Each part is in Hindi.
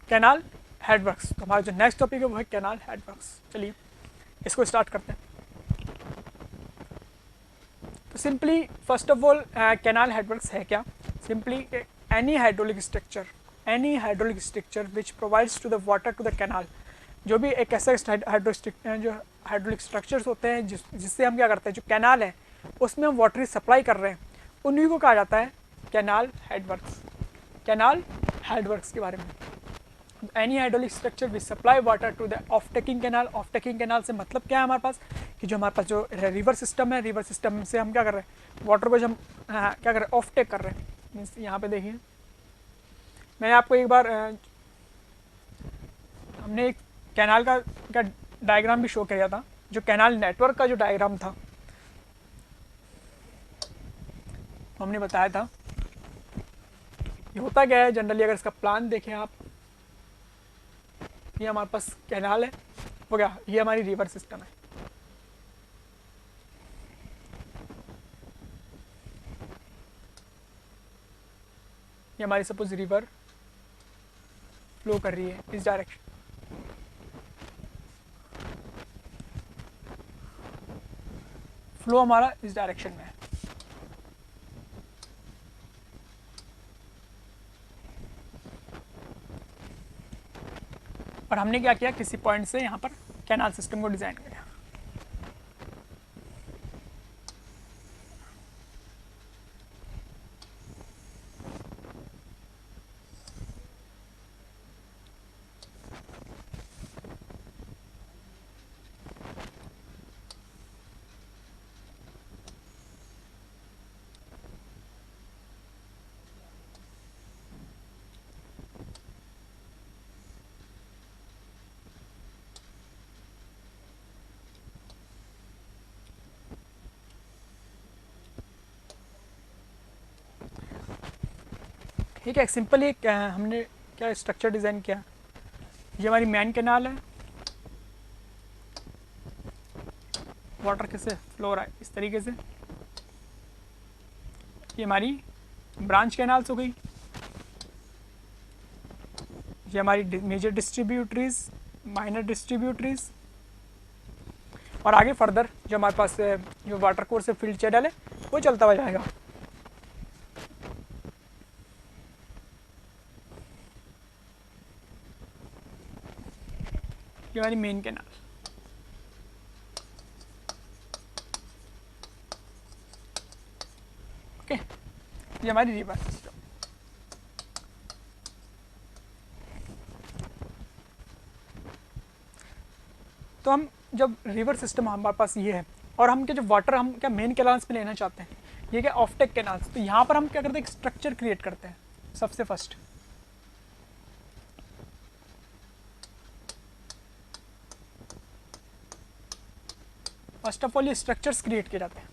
Canal headworks. तो हमारा जो नेक्स्ट टॉपिक है वो है कैनाल हेडवर्क्स। चलिए इसको स्टार्ट करते हैं। तो simply first of all canal headworks है क्या? Simply any hydraulic structure which provides to the water to the canal. जो भी एक ऐसा जो हाइड्रोलिक स्ट्रक्चर्स होते हैं जिससे हम क्या करते हैं, जो कैनाल है उसमें हम वाटर सप्लाई कर रहे हैं, उन्हीं को कहा जाता है कैनाल हेडवर्क्स। कैनाल हेडवर्क्स के बारे में, any hydraulic structure which supply water to the off taking canal. Off taking canal से मतलब क्या है हमारे पास, कि जो हमारे पास जो रिवर सिस्टम है, रिवर सिस्टम से हम क्या कर रहे हैं, वाटर को जो हम क्या कर रहे हैं, ऑफ टेक कर रहे हैं। मीन्स यहाँ पे देखिए मैंने आपको एक बार हमने एक कैनाल का डायग्राम भी शो किया था, जो कैनाल नेटवर्क का जो डायग्राम था हमने बताया था। ये होता क्या है जनरली, अगर इसका प्लान देखें आप, ये हमारे पास कैनाल है, हो गया, ये हमारी रिवर सिस्टम है। ये हमारी सपोज रिवर फ्लो कर रही है इस डायरेक्शन, फ्लो हमारा इस डायरेक्शन में है। और हमने क्या किया, किसी पॉइंट से यहाँ पर कैनाल सिस्टम को डिजाइन किया। ठीक है, सिंपल एक हमने क्या स्ट्रक्चर डिज़ाइन किया। ये हमारी मेन कैनाल है, वाटर कैसे फ्लो हो रहा है इस तरीके से। ये हमारी ब्रांच कैनाल्स हो गई, ये हमारी मेजर डिस्ट्रीब्यूटरीज, माइनर डिस्ट्रीब्यूटरीज, और आगे फर्दर जो हमारे पास जो वाटर कोर्स से फील्ड चैनल है वो चलता हुआ जाएगा। ये हमारी मेन कैनाल, ओके। ये हमारी रिवर सिस्टम। तो हम जब रिवर सिस्टम हमारे पास ये है, और हम क्या जो वाटर हम क्या मेन कैनाल्स में लेना चाहते हैं, ये क्या ऑफटेक कैनाल्स, तो यहाँ पर हम क्या करते हैं, एक स्ट्रक्चर क्रिएट करते हैं। सबसे फर्स्ट ऑफ ऑल ये स्ट्रक्चर्स क्रिएट किए जाते हैं,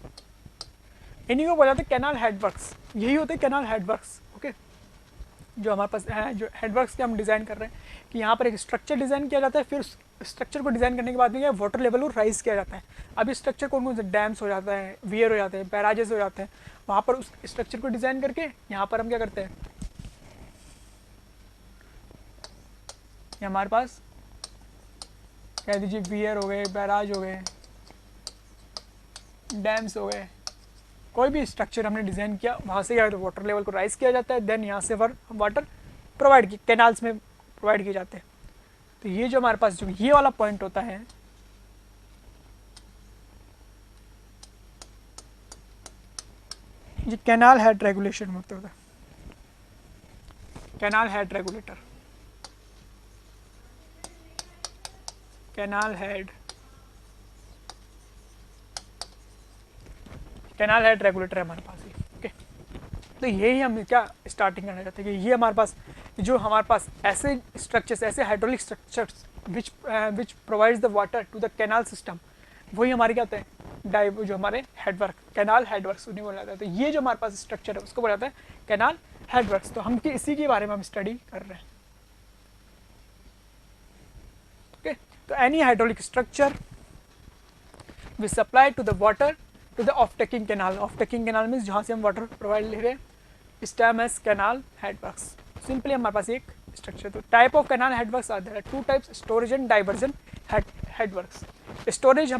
इन्हीं को बोला जाता है कैनाल हेडवर्क्स। यही होते हैं कैनाल हेडवर्क्स, ओके। जो हमारे पास है, जो हेडवर्क्स के हम डिज़ाइन कर रहे हैं, कि यहाँ पर एक स्ट्रक्चर डिज़ाइन किया जाता है, फिर उस स्ट्रक्चर को डिज़ाइन करने के बाद में वाटर लेवल को राइज किया जाता है। अब इस स्ट्रक्चर कौन कौन से डैम्स हो जाता है, वियर हो जाते हैं, बैराजेस हो जाते हैं, वहाँ पर उस स्ट्रक्चर को डिज़ाइन करके यहाँ पर हम क्या करते हैं, ये हमारे पास कह दीजिए वियर हो गए, बैराज हो गए, डैम्स हो गए, कोई भी स्ट्रक्चर हमने डिज़ाइन किया, वहाँ से क्या वाटर लेवल को राइज किया जाता है, देन यहाँ से वाटर प्रोवाइड की कैनाल्स में प्रोवाइड किए जाते हैं। तो ये जो हमारे पास जो ये वाला पॉइंट होता है, ये कैनाल हेड रेगुलेशन होता है, canal head regulator, canal head regulator है हमारे पास ये, ओके। तो यही हम क्या स्टार्टिंग करना चाहते हैं, कि ये हमारे पास जो हमारे पास ऐसे स्ट्रक्चर्स, ऐसे hydraulic structures which provides the water to the canal system, वही हमारे क्या होते हैं, जो हमारे हेडवर्क, कैनाल हेडवर्क्स उन्हें बोला जाता है। तो ये जो हमारे पास स्ट्रक्चर है उसको बोला जाता है कैनाल हेडवर्क्स। तो हम इसी के बारे में हम स्टडी कर रहे हैं, ओके। तो any hydraulic structure which supply to the water to the off taking canal. Off taking canal means जहाँ से हम वाटर प्रोवाइड ले रहे हैं, stem as canal headworks. Simply हमारे पास एक स्ट्रक्चर। तो type of canal headworks are there, 2 types, storage and diversion headworks. Storage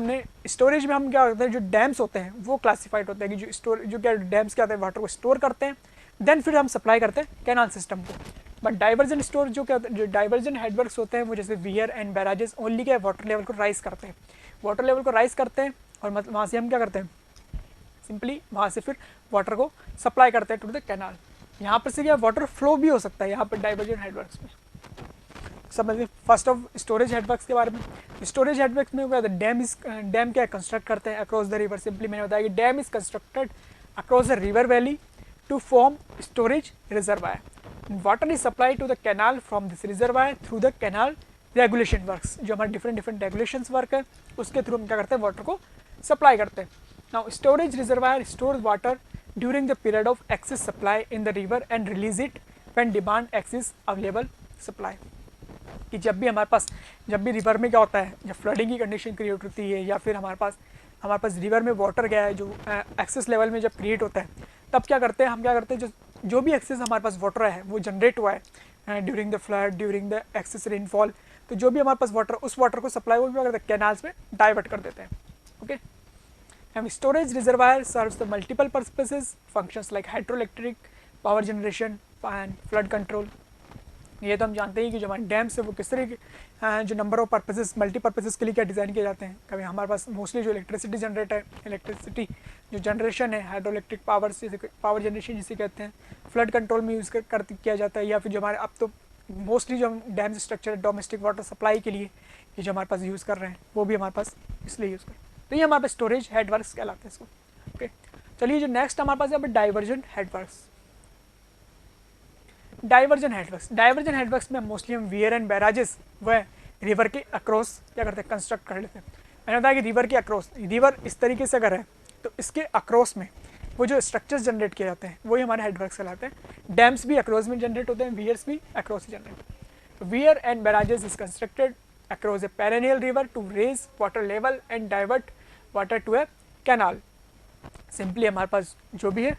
में हम क्या करते हैं, जो डैम्स होते हैं वो क्लासिफाइड होते हैं कि जो क्या डैम्स क्या होते हैं, वाटर को स्टोर करते हैं, देन फिर हम सप्लाई करते हैं कैनाल सिस्टम को। बट डाइवर्जन स्टोर जो क्या जो डाइवर्जन हेडवर्क्स होते हैं वो जैसे वियर एंड बैराजेस ओनली क्या वाटर लेवल को राइज करते हैं, वाटर लेवल को राइज करते हैं और मतलब वहाँ से हम क्या करते हैं, सिंपली वहाँ से फिर वाटर को सप्लाई करते हैं टू द कैनाल। यहाँ पर से क्या वाटर फ्लो भी हो सकता है यहाँ पर डाइवर्जन हेडवर्क्स में। समझिए फर्स्ट ऑफ स्टोरेज हेडवर्क्स के बारे में। स्टोरेज हेडवर्क्स में क्या डैम क्या कंस्ट्रक्ट करते हैं अक्रॉस द रिवर। सिंपली मैंने बताया कि dam is constructed across the river valley to form storage reservoir. Water is supply to the canal from this reservoir through the canal regulation works. जो हमारे डिफरेंट रेगुलेशन वर्क है उसके थ्रू हम क्या करते हैं, वाटर को सप्लाई करते हैं। Now storage reservoir store water during the period of excess supply in the river and release it when demand excess available supply. कि जब भी रिवर में क्या होता है, जब फ्लडिंग की कंडीशन क्रिएट होती है या फिर हमारे पास रिवर में वाटर गया है जो एक्सेस लेवल में जब क्रिएट होता है, तब क्या करते हैं हम क्या करते हैं, जो भी एक्सेस हमारे पास वाटर है वो जनरेट हुआ है during the flood, during the excess rainfall, तो जो भी हमारे पास वाटर, उस वाटर को सप्लाई वो क्या करते हैं, कैनाल्स में डाइवर्ट कर देते हैं। Okay, and storage reservoir serves the multiple purposes functions like hydroelectric power generation and flood control. ये तो हम जानते हैं कि जो हमारे डैम्स है वो किस तरह के जो नंबर ऑफ पर्पसेस, मल्टीपर्पसेस के लिए क्या डिज़ाइन किए जाते हैं। कभी हमारे पास मोस्टली जो इलेक्ट्रिसिटी जनरेट है, इलेक्ट्रिसिटी जो जनरेशन है, हाइड्रोइलेक्ट्रिक पावर जनरेशन जिसे कहते हैं, फ्लड कंट्रोल में यूज़ किया जाता है, या फिर जो हमारे अब तो मोस्टली जो हम डैम स्ट्रक्चर है डोमेस्टिक वाटर सप्लाई के लिए ये जो हमारे पास यूज़ कर रहे हैं वो भी हमारे पास इसलिए यूज़ कर रहे हैं। तो ये हमारे पास स्टोरेज हेडवर्क्स कहलाते हैं इसको। ओके, चलिए जो नेक्स्ट हमारे पास है डाइवर्जन हेडवर्क्स। डाइवर्जन हेडवर्क्स में मोस्टली हम वियर एंड बैराजेस वह रिवर के अक्रॉस क्या करते हैं, कंस्ट्रक्ट कर लेते हैं। मैंने बताया कि रिवर के अक्रॉस, रिवर इस तरीके से अगर है तो इसके अक्रॉस में वो जो स्ट्रक्चर्स जनरेट किए जाते हैं वही हमारे हेडवर्क्स कहलाते हैं। डैम्स भी अक्रॉस में जनरेट होते हैं, वियर्स भी अक्रॉस जनरेट होते हैं। Weir and barrages is constructed across a perennial river to raise water level and divert water to a canal. Simply हमारे पास जो भी है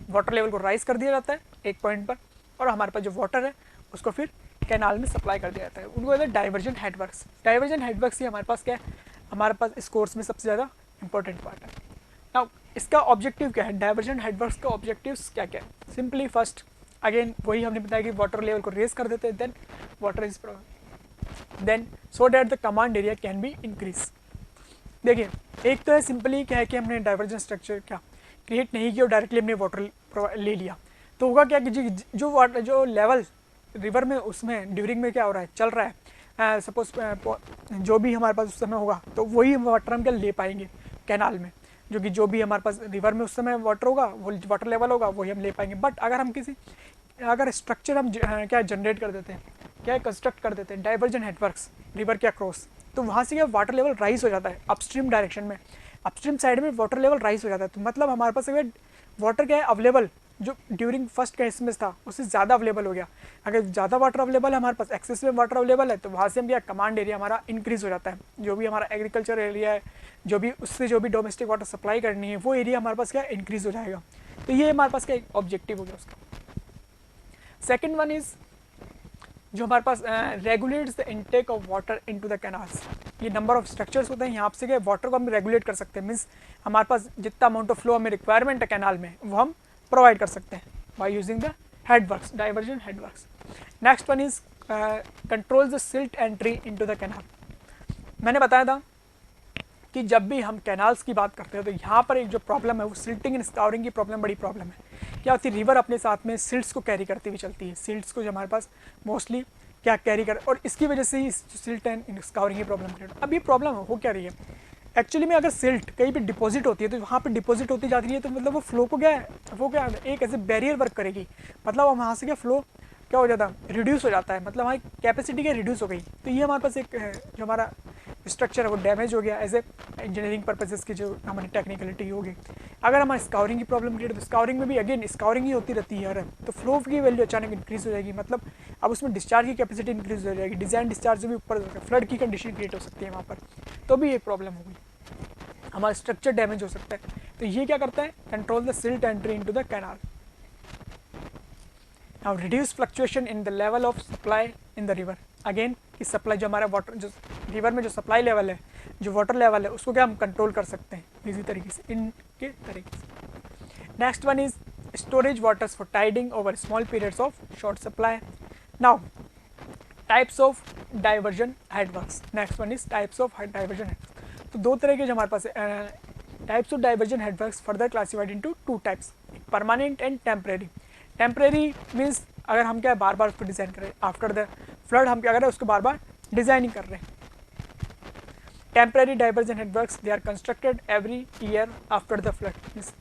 वाटर लेवल को राइज कर दिया जाता है एक पॉइंट पर और हमारे पास जो वाटर है उसको फिर कैनाल में सप्लाई कर दिया जाता है। उनको कहते हैं डाइवर्जन हेडवर्क्स। डाइवर्जन हेडवर्क्स ही हमारे पास क्या है, हमारे पास इस कोर्स में सबसे ज़्यादा इंपॉर्टेंट पार्ट है। नाउ इसका ऑब्जेक्टिव क्या है, डाइवर्जन हेडवर्क्स का ऑब्जेक्टिव्स क्या क्या है। सिंपली फर्स्ट अगेन वही हमने बताया कि वाटर लेवल को रेज कर देते हैं, then water is then so that the command area can be increase. देखिए एक तो है सिंपली क्या है कि हमने डाइवर्जन स्ट्रक्चर क्या क्रिएट नहीं किया और डायरेक्टली हमने वाटर ले लिया, तो होगा क्या कि जो लेवल रिवर में उसमें ड्यूरिंग में क्या हो रहा है, चल रहा है, सपोज जो भी हमारे पास उस समय होगा तो वही वाटर हम क्या ले पाएंगे कैनाल में, जो भी हमारे पास रिवर में उस समय वाटर होगा, वो वाटर लेवल होगा वही हम ले पाएंगे। बट अगर स्ट्रक्चर हम क्या जनरेट कर देते हैं, क्या कंस्ट्रक्ट कर देते हैं डाइवर्जन हेडवर्क्स रिवर के अक्रॉस, तो वहाँ से क्या वाटर लेवल राइज हो जाता है अपस्ट्रीम डायरेक्शन में, अपस्ट्रीम साइड में वाटर लेवल राइज हो जाता है। तो मतलब हमारे पास अगर वाटर क्या है अवेलेबल जो ड्यूरिंग फर्स्ट केस में था उससे ज़्यादा अवेलेबल हो गया। अगर ज़्यादा वाटर अवेलेबल है हमारे पास, एक्सेस में वाटर अवेलेबल है, तो वहाँ से हम क्या कमांड एरिया हमारा इंक्रीज़ हो जाता है। जो भी हमारा एग्रीकल्चर एरिया है, जो भी डोमेस्टिक वाटर सप्लाई करनी है वो एरिया हमारे पास क्या इंक्रीज़ हो जाएगा। तो ये हमारे पास क्या एक ऑब्जेक्टिव हो गया उसका। सेकेंड वन इज़ जो हमारे पास regulates the intake of water into the canals. ये नंबर ऑफ स्ट्रक्चर्स होते हैं, यहाँ से क्या वाटर को हम रेगुलेट कर सकते हैं। मीन्स हमारे पास जितना अमाउंट ऑफ फ्लो हमें रिक्वायरमेंट है कैनाल में वो हम प्रोवाइड कर सकते हैं by using the headworks, diversion headworks. Next one is controls the silt entry into the canal. मैंने बताया था कि जब भी हम कैनाल्स की बात करते हैं तो यहाँ पर एक जो प्रॉब्लम है वो सिल्टिंग एंड स्काउरिंग की प्रॉब्लम बड़ी प्रॉब्लम है। क्या होती है, रिवर अपने साथ में सिल्ट्स को कैरी करती हुई चलती है, सिल्ट्स को जो हमारे पास मोस्टली क्या कैरी कर, और इसकी वजह से ही सिल्ट एंड स्काउरिंग की प्रॉब्लम क्रिएट। अब ये प्रॉब्लम हो क्या रही है एक्चुअली में, अगर सिल्ट कहीं पे डिपॉजिट होती है तो वहाँ पे डिपॉजिट होती जाती है, तो मतलब वो फ्लो को क्या है, वो क्या एक ऐसे बैरियर वर्क करेगी, मतलब वहाँ से क्या फ्लो क्या हो जाता है, रिड्यूस हो जाता है, मतलब हमारी कैपेसिटी क्या रिड्यूस हो गई। तो ये हमारे पास एक जो हमारा स्ट्रक्चर है वो डैमेज हो गया एज ए इंजीनियरिंग पर्पसेस की जो हमारी टेक्निकलिटी होगी। अगर हमारी स्काउरिंग की प्रॉब्लम क्रिएट तो स्काउरिंग में भी अगेन स्काउरिंग ही होती रहती है यार, तो फ्लो की वैल्यू अचानक इंक्रीज हो जाएगी, मतलब अब उसमें डिस्चार्ज की कैपेसिटी इंक्रीज हो जाएगी, डिजाइन डिस्चार्ज भी ऊपर हो फ्लड की कंडीशन क्रिएट हो सकती है वहाँ पर, तो भी एक प्रॉब्लम होगी, हमारा स्ट्रक्चर डैमेज हो सकता है। तो ये क्या करता है, control the silt entry into the canal. Now reduce fluctuation in the level of supply in the river, again कि सप्लाई जो हमारा वाटर जो रिवर में जो सप्लाई लेवल है, जो वाटर लेवल है, उसको क्या हम कंट्रोल कर सकते हैं इसी तरीके से, इनके तरीके से। Next one is storage waters for tiding over small periods of short supply. Now types of diversion headworks, next one is types of diversion headworks. तो दो तरह के जो हमारे पास types of diversion headworks further classified into two types, permanent and temporary. Temporary means अगर हम क्या बार बार उसको डिज़ाइन कर रहे हैं, आफ्टर द फ्लड हम क्या कर रहे हैं, उसको बार बार डिज़ाइनिंग कर रहे हैं। Temporary diversion headworks they are constructed every year after the flood, means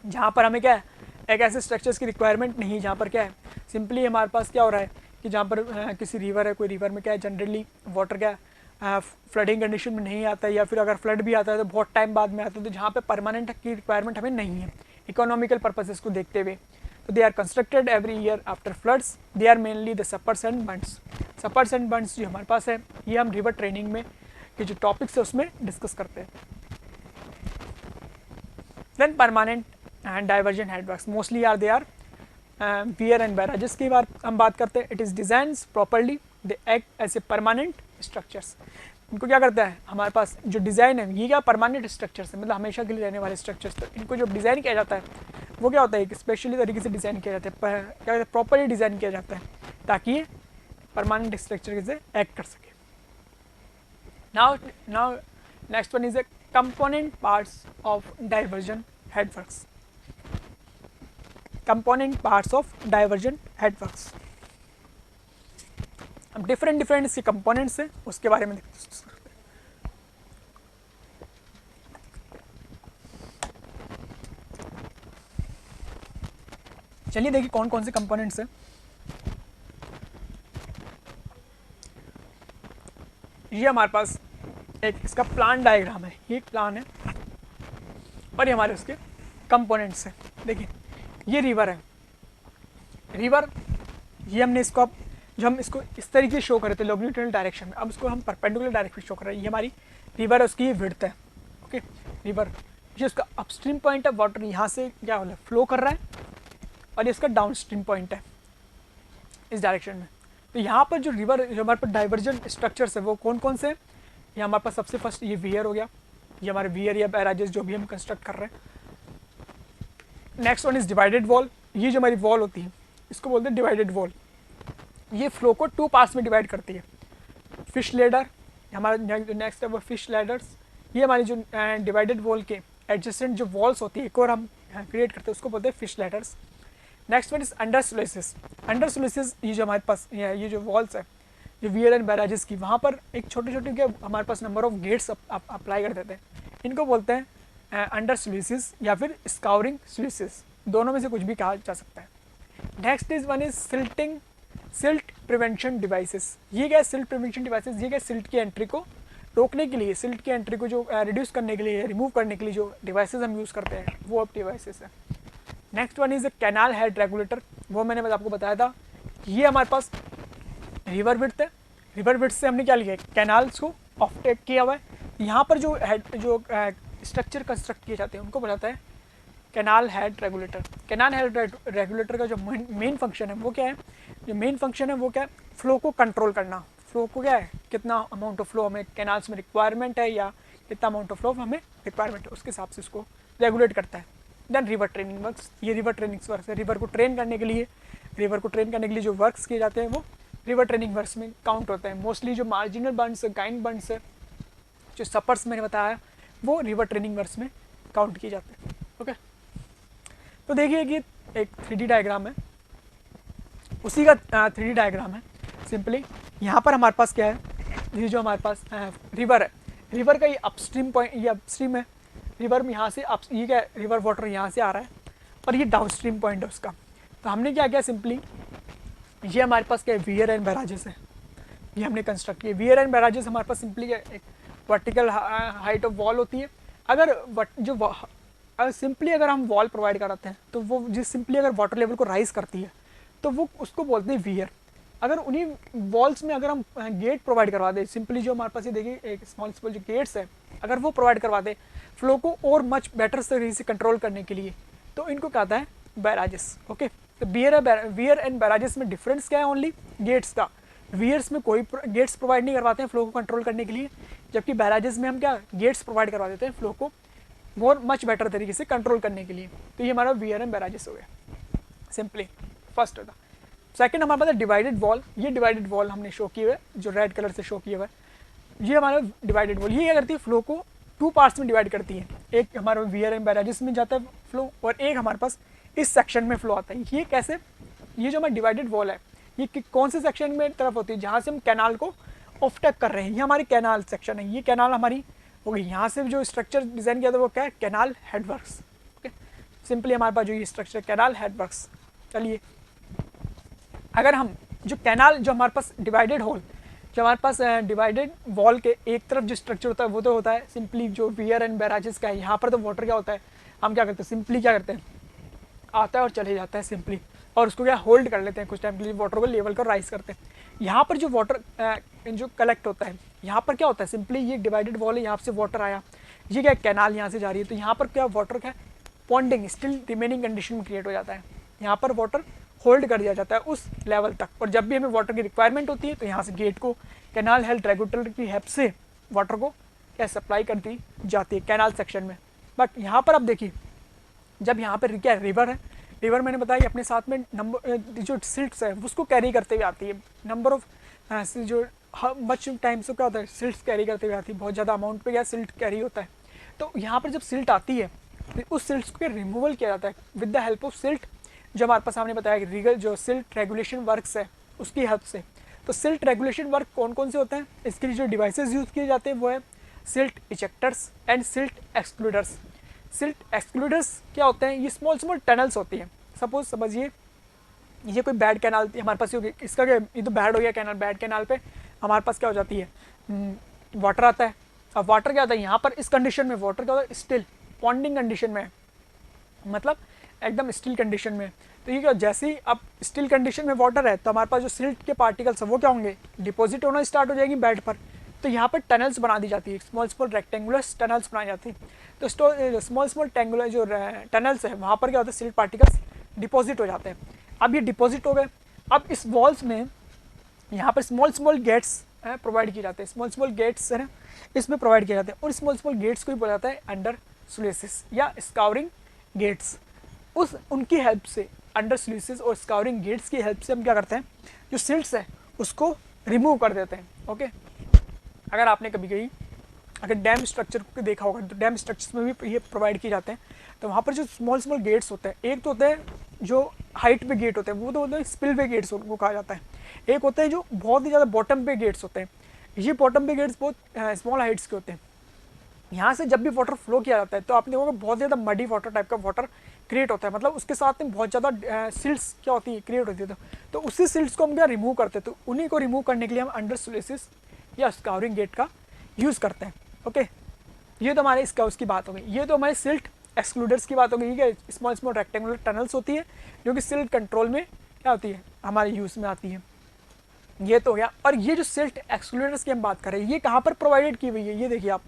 जहाँ पर हमें क्या है एक ऐसे स्ट्रक्चर्स की रिक्वायरमेंट नहीं, जहाँ पर क्या है सिंपली हमारे पास क्या हो रहा है कि जहाँ पर किसी रिवर है, कोई रिवर में क्या है जनरली वाटर क्या फ्लडिंग कंडीशन में नहीं आता है, या फिर अगर फ्लड भी आता है तो बहुत टाइम बाद में आता है, तो जहाँ पे परमानेंट की रिक्वायरमेंट हमें नहीं है इकोनॉमिकल पर्पसेस को देखते हुए, तो they are constructed every year after floods. They are mainly the spurs and bunds. Spurs and bunds जो हमारे पास है, ये हम रिवर ट्रेनिंग में के जो टॉपिक्स है उसमें डिस्कस करते हैं। Then permanent and diversion headworks mostly are they are weir and barrages की बात हम बात करते हैं। It is design properly, they act as a permanent structures. इनको क्या करता है हमारे पास जो डिज़ाइन है, ये क्या परमानेंट स्ट्रक्चर्स है, मतलब हमेशा के लिए रहने वाले स्ट्रक्चर्स। तो इनको जो डिज़ाइन किया जाता है वो क्या होता है, एक स्पेशली तरीके से डिज़ाइन किया जाता है, क्या कहते हैं प्रॉपरली डिज़ाइन किया जाता है ताकि ये परमानेंट स्ट्रक्चर से एक्ट कर सके। Now next one is a component parts of diversion headworks. Component parts of diversion headworks, अब डिफरेंट इसके कंपोनेंट्स हैं उसके बारे में डिस्कस करते हैं। चलिए देखिए कौन कौन से कंपोनेंट्स हैं। ये हमारे पास एक इसका प्लान डायग्राम है, ये एक प्लान है और ये हमारे उसके कंपोनेंट्स हैं। देखिए ये रिवर है, रिवर ये हमने इसको अब जो हम इसको इस तरीके से शो कर रहे थे लॉन्गिट्यूडनल डायरेक्शन में, अब इसको हम परपेंडिकुलर डायरेक्शन में शो कर रहे हैं। ये हमारी रिवर है, उसकी ये विड्थ है। ओके, रिवर ये उसका अपस्ट्रीम पॉइंट है, वाटर यहाँ से क्या हो रहा है फ्लो कर रहा है, और ये इसका डाउनस्ट्रीम पॉइंट है इस डायरेक्शन में। तो यहाँ पर जो रिवर जो हमारे पास डाइवर्जन स्ट्रक्चर्स है वो कौन कौन से हैं, ये हमारे पास सबसे फर्स्ट ये वियर हो गया, ये हमारे वियर या बैराजेस जो भी हम कंस्ट्रक्ट कर रहे हैं। Next one is divided wall, ये जो हमारी वॉल होती है इसको बोलते हैं डिवाइडेड वॉल। ये फ्लो को टू पार्ट्स में डिवाइड करती है। फिश लेडर हमारा नेक्स्ट है वो फिश लेडर्स, ये हमारी जो डिवाइडेड वॉल के एडजेसेंट जो वॉल्स होती है एक और हम क्रिएट करते हैं उसको बोलते हैं fish ladders. Next one is under sluices. Under sluices ये जो हमारे पास ये जो वॉल्स है जो वियर एंड बैराजेस की, वहाँ पर एक छोटे छोटे के हमारे पास नंबर ऑफ गेट्स अप्लाई कर देते हैं, इनको बोलते हैं अंडर स्लूइसेस या फिर स्काउरिंग स्लूइसेस, दोनों में से कुछ भी कहा जा सकता है। Next is one is silt prevention devices. ये क्या है सिल्ट प्रिवेंशन डिवाइसेस, ये क्या सिल्ट की एंट्री को रोकने के लिए, सिल्ट की एंट्री को जो रिड्यूस करने के लिए, रिमूव करने के लिए जो डिवाइसेस हम यूज़ करते हैं वो अब डिवाइसेस है। Next one is a canal head regulator, वो मैंने आपको बताया था, ये हमारे पास रिवर विड्थ है, रिवर विड्थ से हमने क्या लिया कैनाल्स को ऑफ टेक किया हुआ है। यहाँ पर जो हेड जो स्ट्रक्चर कंस्ट्रक्ट किए जाते हैं उनको बताता है canal head regulator. Canal head regulator का जो मेन फंक्शन है वो क्या है, जो मेन फंक्शन है वो क्या है फ्लो को कंट्रोल करना। फ्लो को क्या है कितना अमाउंट ऑफ फ्लो हमें कैनाल्स में रिक्वायरमेंट है या कितना अमाउंट ऑफ फ्लो हमें रिक्वायरमेंट है उसके हिसाब से इसको रेगुलेट करता है। देन रिवर ट्रेनिंग वर्क्स, ये रिवर ट्रेनिंग वर्क्स है, रिवर को ट्रेन करने के लिए जो वर्क्स किए जाते हैं वो रिवर ट्रेनिंग वर्क्स में काउंट होते हैं। मोस्टली जो मार्जिनल बंड्स गाइंड बंड्स है जो सपर्स मैंने बताया वो रिवर ट्रेनिंग वर्क्स में काउंट किए जाते हैं। ओके, तो देखिए कि एक 3D डायग्राम है, उसी का 3D डायग्राम है। सिंपली यहाँ पर हमारे पास क्या है, ये जो हमारे पास रिवर है, रिवर का ये अपस्ट्रीम पॉइंट, ये अपस्ट्रीम है, रिवर में यहाँ से ये क्या रिवर वाटर यहाँ से आ रहा है और ये डाउनस्ट्रीम पॉइंट है उसका। तो हमने क्या किया सिंपली, ये हमारे पास क्या है वियर एंड बैराजेस है, ये हमने कंस्ट्रक्ट किया। वियर एंड बैराजेस हमारे पास सिंपली एक वर्टिकल हाइट ऑफ वॉल होती है। अगर जो सिंपली अगर हम वॉल प्रोवाइड कराते हैं तो वो जिस सिंपली अगर वाटर लेवल को राइज करती है तो वो उसको बोलते हैं वियर। अगर उन्हीं वॉल्स में अगर हम गेट प्रोवाइड करवा दें, सिंपली जो हमारे पास ये देखिए एक स्मॉल जो गेट्स है अगर वो प्रोवाइड करवा दें फ्लो को और मच बेटर तरीके से कंट्रोल करने के लिए, तो इनको कहता है बैराजेस। ओके, तो वियर एंड बैराजेस में डिफरेंस क्या है? ओनली गेट्स का। वियर्स में कोई गेट्स प्रोवाइड नहीं करवाते हैं फ्लो को कंट्रोल करने के लिए, जबकि बैराजेस में हम क्या गेट्स प्रोवाइड करवा देते हैं फ्लो को मोर मच बेटर तरीके से कंट्रोल करने के लिए। तो ये हमारा वियर एंड बैराजेस हो गया सिंपली फर्स्ट होता। सेकंड हमारे पास है डिवाइडेड वॉल। ये डिवाइडेड वॉल हमने शो किए हुए जो रेड कलर से शो किया हुआ है, ये हमारा डिवाइडेड वॉल। ये क्या करती है? फ्लो को टू पार्ट्स में डिवाइड करती है। एक हमारा वियर एंड बैराजेस में जाता है फ्लो और एक हमारे पास इस सेक्शन में फ्लो आता है। ये कैसे? ये जो हमारा डिवाइडेड वॉल है ये कौन से सेक्शन में तरफ होती है? जहाँ से हम कैनाल को ऑफटेक कर रहे हैं, ये हमारी कैनाल सेक्शन है। ये कैनाल हमारी हो गई। यहाँ से जो स्ट्रक्चर डिजाइन किया था वो क्या है? Canal headworks. ओके, सिंपली हमारे पास जो ये स्ट्रक्चर कैनाल हेडवर्क्स। चलिए अगर हम जो कैनाल जो हमारे पास डिवाइडेड होल जो हमारे पास डिवाइडेड वॉल के एक तरफ जो स्ट्रक्चर होता है वो तो होता है सिंपली जो वियर एंड बैराजेस का है। यहाँ पर तो वाटर क्या होता है? हम क्या करते हैं? सिंपली क्या करते हैं? आता है और चले जाता है सिंपली, और उसको क्या होल्ड कर लेते हैं कुछ टाइम के लिए, वाटर को लेवल को राइज करते हैं। यहाँ पर जो वाटर जो कलेक्ट होता है यहाँ पर क्या होता है? सिंपली ये डिवाइडेड वॉल है, यहाँ से वाटर आया, ये क्या कैनाल यहाँ से जा रही है, तो यहाँ पर क्या वाटर क्या पॉन्डिंग स्टिल रिमेनिंग कंडीशन में क्रिएट हो जाता है। यहाँ पर वाटर होल्ड कर दिया जाता है उस लेवल तक, और जब भी हमें वाटर की रिक्वायरमेंट होती है तो यहाँ से गेट को कैनाल हेल्थ रेगुलेटर की हेल्प से वाटर को क्या सप्लाई कर दी जाती है कैनाल सेक्शन में। बट यहाँ पर आप देखिए जब यहाँ पर क्या रिवर है, रिवर मैंने बताया अपने साथ में नंबर जो सिल्ट्स है उसको कैरी करते हुए आती है। नंबर ऑफ जो मच टाइम से क्या होता है? सिल्ट्स कैरी करते हुए आती है, बहुत ज़्यादा अमाउंट पे क्या सिल्ट कैरी होता है। तो यहाँ पर जब सिल्ट आती है तो उस सिल्ट्स को रिमूवल किया जाता है with the help of silt, जो हमारे पास सामने बताया कि जो सिल्ट रेगुलेशन वर्क्स है उसकी हेल्प से। तो सिल्ट रेगुलेशन वर्क कौन कौन से होते हैं? इसके लिए जो डिवाइसेस यूज़ किए जाते हैं वो है silt ejectors and silt excluders. Silt एक्सक्लूडर्स क्या होते हैं? ये स्मॉल स्मॉल टनल्स होती हैं। सपोज समझिए ये कोई बैड कैनाल थी हमारे पास, इसका क्या ये तो बैड हो गया कैनाल, बैड कैनाल पे हमारे पास क्या हो जाती है? वाटर आता है। अब वाटर क्या होता है? यहाँ पर इस कंडीशन में वाटर क्या होता है? स्टिल पॉन्डिंग कंडीशन में, मतलब एकदम स्टिल कंडीशन में। तो ये क्या जैसे ही अब स्टिल कंडीशन में वाटर है तो हमारे पास जो सिल्ट के पार्टिकल्स है वो क्या होंगे? डिपॉजिट होना स्टार्ट हो जाएगी बेड पर। तो यहाँ पर टनल्स बना दी जाती है, स्मॉल स्मॉल रेक्टेंगुलर टनल्स बनाई जाती है। तो स्मॉल स्मॉल टेंगुलर जो टनल्स है वहाँ पर क्या होता है? सिल्ट पार्टिकल्स डिपॉजिट हो जाते हैं। अब ये डिपॉजिट हो गए, अब इस वॉल्स में यहाँ पर स्मॉल स्मॉल गेट्स प्रोवाइड किए जाते हैं। स्मॉल स्मॉल गेट्स है ना इसमें प्रोवाइड किए जाते हैं, और स्मॉल स्मॉल गेट्स को भी बोला जाता है अंडर स्लूइसेस या स्काउरिंग गेट्स। उस उनकी हेल्प से अंडर स्लूइसेस और स्काउरिंग गेट्स की हेल्प से हम क्या करते हैं? जो सिल्ट्स है उसको रिमूव कर देते हैं। ओके, अगर आपने कभी कभी अगर डैम स्ट्रक्चर को देखा होगा तो डैम स्ट्रक्चर्स में भी ये प्रोवाइड किए जाते हैं। तो वहाँ पर जो स्मॉल स्मॉल गेट्स होते हैं, एक तो होते हैं जो हाइट पे गेट होते हैं वो तो होते हैं स्पिल वे गेट्स उनको कहा जाता है। एक होते हैं जो बहुत ही ज़्यादा बॉटम पे गेट्स होते हैं। ये बॉटम पे गेट्स बहुत स्मॉल हाइट्स के होते हैं। यहाँ से जब भी वाटर फ्लो किया जाता है तो आपने देखोगे बहुत ज़्यादा मडी वाटर टाइप का वाटर क्रिएट होता है, मतलब उसके साथ में बहुत ज़्यादा सिल्ट्स क्या होती है? क्रिएट होती है। तो उसी सिल्ट्स को हम क्या रिमूव करते हैं, तो उन्हीं को रिमूव करने के लिए हम अंडर स्लूइसेस या स्काउरिंग गेट का यूज़ करते हैं। ओके, ये तो हमारे इसका उसकी बात हो गई। ये तो हमारे सिल्ट एक्सक्लूडर्स की बात हो गई है। स्मॉल स्मॉल रेक्टेंगुलर टनल्स होती है जो कि सिल्ट कंट्रोल में क्या होती है? हमारे यूज़ में आती है। ये तो हो गया। और ये जो सिल्ट एक्सक्लूडर्स की हम बात कर रहे हैं ये कहाँ पर प्रोवाइडेड की हुई है? ये देखिए आप,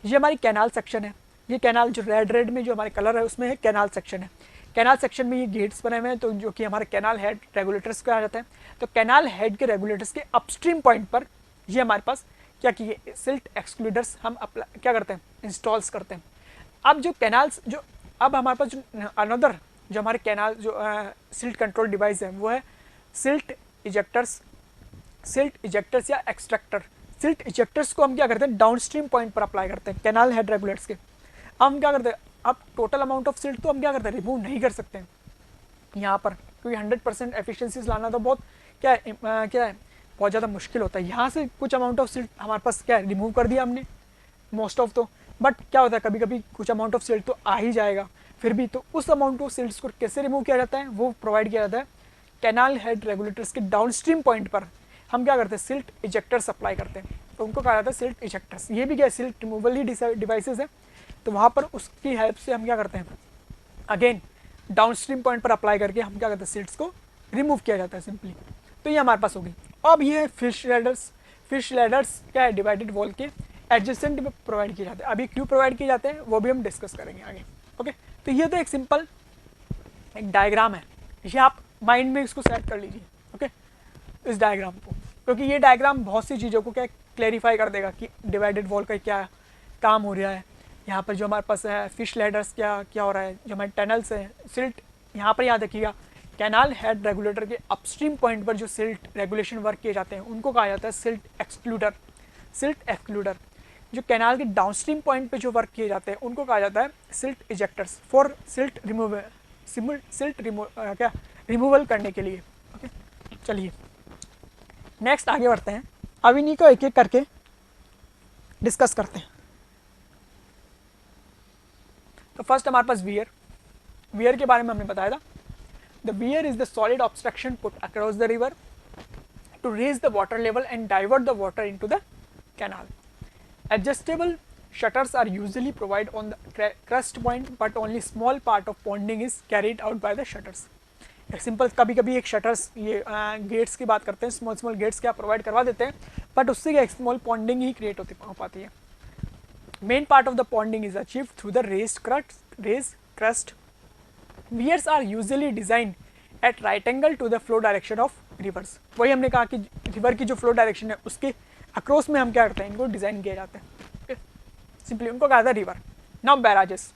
ये हमारी कैनाल सेक्शन है। ये कैनाल जो रेड में जो हमारे कलर है उसमें है कैनाल सेक्शन है। कैनाल सेक्शन में ये गेट्स बने हुए हैं तो जो कि हमारे कैनाल हेड रेगुलेटर्स कहा जाता है। तो कैनाल हेड के रेगुलेटर्स के अपस्ट्रीम पॉइंट पर ये हमारे पास क्या किए? सिल्ट एक्सक्लूडर्स हम अप्लाई क्या करते हैं? इंस्टॉल्स करते हैं। अब जो कैनाल्स जो अब हमारे पास जो अनदर जो हमारे कैनाल जो सिल्ट कंट्रोल डिवाइस है वो है सिल्ट इजेक्टर्स या एक्सट्रैक्टर। सिल्ट इजेक्टर्स को हम क्या करते हैं? डाउनस्ट्रीम पॉइंट पर अप्लाई करते हैं कैनाल हेड रेगुलेटर्स के। हम क्या करते हैं? अब टोटल अमाउंट ऑफ सिल्ट तो हम क्या करते हैं? रिमूव नहीं कर सकते हैं यहाँ पर, क्योंकि 100% एफिशिएंसीज लाना तो बहुत क्या है बहुत ज़्यादा मुश्किल होता है। यहाँ से कुछ अमाउंट ऑफ सिल्ट हमारे पास क्या है? रिमूव कर दिया हमने मोस्ट ऑफ तो, बट क्या होता है कभी कभी कुछ अमाउंट ऑफ सिल्ट तो आ ही जाएगा फिर भी। तो उस अमाउंट ऑफ सिल्ट्स को कैसे रिमूव किया जाता है? वो प्रोवाइड किया जाता है कैनाल हेड रेगुलेटर्स के डाउनस्ट्रीम पॉइंट पर। हम क्या करते हैं? सिल्ट इजेक्टर्स अप्लाई करते हैं, तो उनको कहा जाता है सिल्ट इजेक्टर्स। ये भी क्या सिल्ट रिमूवल ही डिवाइसेस है। तो वहाँ पर उसकी हेल्प से हम क्या करते हैं? अगेन डाउनस्ट्रीम पॉइंट पर अप्लाई करके हम क्या करते हैं? सिल्ट्स को रिमूव किया जाता है सिंपली। तो ये हमारे पास होगी। अब ये है फिश लैडर्स क्या है? डिवाइडेड वॉल के एडजेसेंट में प्रोवाइड किए जाते हैं। अभी क्यों प्रोवाइड किए जाते हैं वो भी हम डिस्कस करेंगे आगे। ओके, तो ये तो एक सिंपल एक डायग्राम है ये आप माइंड में इसको सेट कर लीजिए, ओके, इस डायग्राम को, क्योंकि ये डायग्राम बहुत सी चीज़ों को क्या क्लेरिफाई कर देगा कि डिवाइडेड वॉल का क्या काम हो रहा है। यहाँ पर जो हमारे पास है फिश लैडर्स क्या क्या हो रहा है, जो हमारे टनल्स हैं, सिल्ट, यहाँ पर याद रखिएगा कैनाल हेड रेगुलेटर के अपस्ट्रीम पॉइंट पर जो सिल्ट रेगुलेशन वर्क किए जाते हैं उनको कहा जाता है सिल्ट एक्सक्लूडर। सिल्ट एक्सक्लूडर जो कैनाल के डाउनस्ट्रीम पॉइंट पे जो वर्क किए जाते हैं उनको कहा जाता है सिल्ट इजेक्टर्स, फॉर सिल्ट क्या रिमूवल करने के लिए। ओके, चलिए नेक्स्ट आगे बढ़ते हैं, अब इन्हीं को एक एक करके डिस्कस करते हैं। तो फर्स्ट हमारे पास वियर, वियर के बारे में हमने बताया था। The weir is the solid obstruction put across the river to raise the water level and divert the water into the canal. Adjustable shutters are usually provided on the crest point, but only small part of ponding is carried out by the shutters. एक सिंपल कभी कभी एक शटर्स ये गेट्स की बात करते हैं, स्मॉल स्मॉल गेट्स क्या प्रोवाइड करवा देते हैं, बट उससे एक स्मॉल पॉन्डिंग ही क्रिएट हो पाती है। Main part of the ponding is achieved through the raise crest. Weirs are usually design at right angle to the flow direction of rivers. वही हमने कहा कि रिवर की जो फ्लो डायरेक्शन है उसके अक्रॉस में हम क्या करते हैं, इनको डिजाइन किया जाता है, सिंपली उनको कहा था रिवर। नाउ बैराजेस,